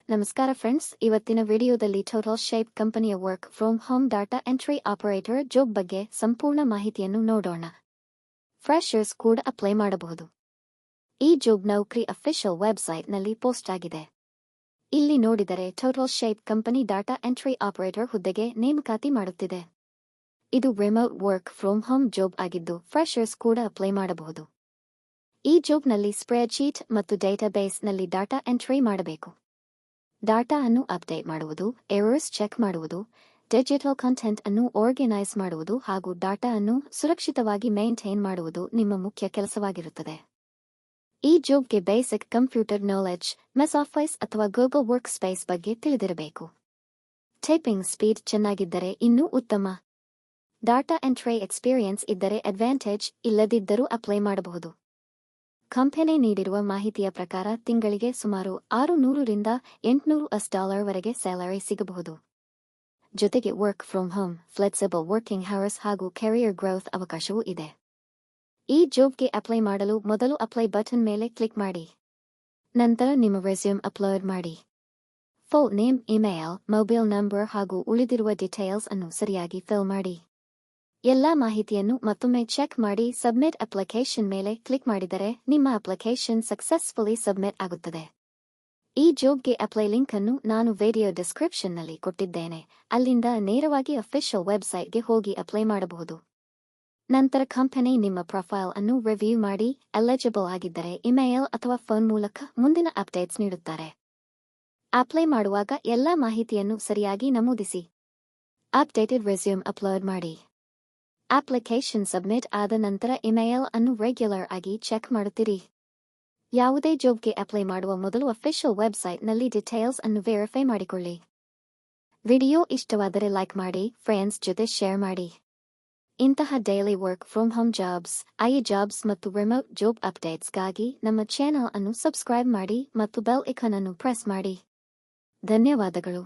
ನಮಸ್ಕಾರ ಫ್ರೆಂಡ್ಸ್, ಇವತ್ತಿನ ವಿಡಿಯೋದಲ್ಲಿ ಟೋಟಲ್ ಶೇಪ್ ಕಂಪನಿಯ work from home data entry operator job ಬಗ್ಗೆ ಸಂಪೂರ್ಣ ಮಾಹಿತಿಯನ್ನು ನೋಡೋಣ. ಫ್ರೆಶರ್ಸ್ ಕೂಡ ಅಪ್ಲೈ ಮಾಡಬಹುದು. ಈ ಜಾಬ್ ನೌಕರಿ ಅಫಿಷಿಯಲ್ ವೆಬ್ಸೈಟ್ನಲ್ಲಿ ಪೋಸ್ಟ್ ಆಗಿದೆ. ಇಲ್ಲಿ ನೋಡಿದರೆ total shape company data entry operator ಹುದ್ದೆಗೆ ನೇಮಕಾತಿ ಮಾಡುತ್ತಿದೆ. ಇದು remote work from home job ಆಗಿದ್ದು ಫ್ರೆಶರ್ಸ್ ಕೂಡ ಅಪ್ಲೈ ಮಾಡಬಹುದು. ಈ ಜಾಬ್ನಲ್ಲಿ ಸ್ಪ್ರೆಡ್ಶೀಟ್ ಮತ್ತು ಡೇಟಾಬೇಸ್ನಲ್ಲಿ ಡಾಟಾ ಎಂಟ್ರಿ ಮಾಡಬೇಕು. ಡಾಟಾ ಅನ್ನು ಅಪ್ಡೇಟ್ ಮಾಡುವುದು, ಎರರ್ಸ್ ಚೆಕ್ ಮಾಡುವುದು, ಡಿಜಿಟಲ್ ಕಂಟೆಂಟ್ ಅನ್ನು ಆರ್ಗನೈಸ್ ಮಾಡುವುದು ಹಾಗೂ ಡಾಟಾ ಅನ್ನು ಸುರಕ್ಷಿತವಾಗಿ ಮೇಂಟೈನ್ ಮಾಡುವುದು ನಿಮ್ಮ ಮುಖ್ಯ ಕೆಲಸವಾಗಿರುತ್ತದೆ. ಈ ಜಾಬ್ಗೆ basic computer knowledge, MS office ಅಥವಾ ಗೂಗಲ್ ವರ್ಕ್ ಸ್ಪೇಸ್ ಬಗ್ಗೆ ತಿಳಿದಿರಬೇಕು. ಟೈಪಿಂಗ್ ಸ್ಪೀಡ್ ಚೆನ್ನಾಗಿದ್ದರೆ ಇನ್ನೂ ಉತ್ತಮ. ಡಾಟಾ ಎಂಟ್ರಿ ಎಕ್ಸ್ಪೀರಿಯನ್ಸ್ ಇದ್ದರೆ ಅಡ್ವಾಂಟೇಜ್, ಇಲ್ಲದಿದ್ದರೂ ಅಪ್ಲೈ ಮಾಡಬಹುದು. ಕಂಪನಿ ನೀಡಿರುವ ಮಾಹಿತಿಯ ಪ್ರಕಾರ ತಿಂಗಳಿಗೆ ಸುಮಾರು $600 ರಿಂದ $800 ವರೆಗೆ ಸ್ಯಾಲರಿ ಸಿಗಬಹುದು. ಜೊತೆಗೆ work from home, flexible working hours ಹಾಗೂ ಕೆರಿಯರ್ ಗ್ರೋತ್ ಅವಕಾಶವೂ ಇದೆ. ಈ ಜಾಬ್ಗೆ ಅಪ್ಲೈ ಮಾಡಲು ಮೊದಲು ಅಪ್ಲೈ ಬಟನ್ ಮೇಲೆ ಕ್ಲಿಕ್ ಮಾಡಿ. ನಂತರ ನಿಮ್ಮ ರೆಸ್ಯೂಮ್ ಅಪ್ಲೋಡ್ ಮಾಡಿ. Full name, email, mobile number ಹಾಗೂ ಉಳಿದಿರುವ ಡೀಟೇಲ್ಸ್ ಅನ್ನು ಸರಿಯಾಗಿ ಫಿಲ್ ಮಾಡಿ. ಎಲ್ಲಾ ಮಾಹಿತಿಯನ್ನು ಮತ್ತೊಮ್ಮೆ ಚೆಕ್ ಮಾಡಿ ಸಬ್ಮಿಟ್ ಅಪ್ಲಿಕೇಶನ್ ಮೇಲೆ ಕ್ಲಿಕ್ ಮಾಡಿದರೆ ನಿಮ್ಮ ಅಪ್ಲಿಕೇಶನ್ ಸಕ್ಸಸ್ಫುಲಿ ಸಬ್ಮಿಟ್ ಆಗುತ್ತದೆ. ಈ ಜಾಬ್ಗೆ ಅಪ್ಲೈ ಲಿಂಕ್ ಅನ್ನು ನಾನು ವಿಡಿಯೋ ಡಿಸ್ಕ್ರಿಪ್ಷನ್ನಲ್ಲಿ ಕೊಟ್ಟಿದ್ದೇನೆ. ಅಲ್ಲಿಂದ ನೇರವಾಗಿ ಅಫಿಷಿಯಲ್ ವೆಬ್ಸೈಟ್ಗೆ ಹೋಗಿ ಅಪ್ಲೈ ಮಾಡಬಹುದು. ನಂತರ ಕಂಪನಿ ನಿಮ್ಮ ಪ್ರೊಫೈಲ್ ಅನ್ನು ರಿವ್ಯೂ ಮಾಡಿ ಎಲಿಜಿಬಲ್ ಆಗಿದ್ದರೆ ಇಮೇಲ್ ಅಥವಾ ಫೋನ್ ಮೂಲಕ ಮುಂದಿನ ಅಪ್ಡೇಟ್ಸ್ ನೀಡುತ್ತಾರೆ. ಅಪ್ಲೈ ಮಾಡುವಾಗ ಎಲ್ಲಾ ಮಾಹಿತಿಯನ್ನು ಸರಿಯಾಗಿ ನಮೂದಿಸಿ. ಅಪ್ಡೇಟೆಡ್ ರೆಸ್ಯೂಮ್ ಅಪ್ಲೋಡ್ ಮಾಡಿ. ಅಪ್ಲಿಕೇಶನ್ ಸಬ್ಮಿಟ್ ಆದ ನಂತರ ಇಮೇಲ್ ಅನ್ನು ರೆಗ್ಯುಲರ್ ಆಗಿ ಚೆಕ್ ಮಾಡುತ್ತೀರಿ. ಯಾವುದೇ ಜಾಬ್ಗೆ ಅಪ್ಲೈ ಮಾಡುವ ಮೊದಲು ಅಫಿಷಿಯಲ್ ವೆಬ್ಸೈಟ್ನಲ್ಲಿ ಡೀಟೇಲ್ಸ್ ಅನ್ನು ವೆರಿಫೈ ಮಾಡಿಕೊಳ್ಳಿ. ವಿಡಿಯೋ ಇಷ್ಟವಾದರೆ ಲೈಕ್ ಮಾಡಿ, ಫ್ರೆಂಡ್ಸ್ ಜೊತೆ ಶೇರ್ ಮಾಡಿ. ಇಂತಹ daily work from home jobs, jobs ಮತ್ತು ರಿಮೋಟ್ ಜಾಬ್ ಅಪ್ಡೇಟ್ಸ್ಗಾಗಿ ನಮ್ಮ ಚಾನೆಲ್ ಅನ್ನು ಸಬ್ಸ್ಕ್ರೈಬ್ ಮಾಡಿ ಮತ್ತು ಬೆಲ್ ಐಕಾನ್ ಅನ್ನು ಪ್ರೆಸ್ ಮಾಡಿ. ಧನ್ಯವಾದಗಳು.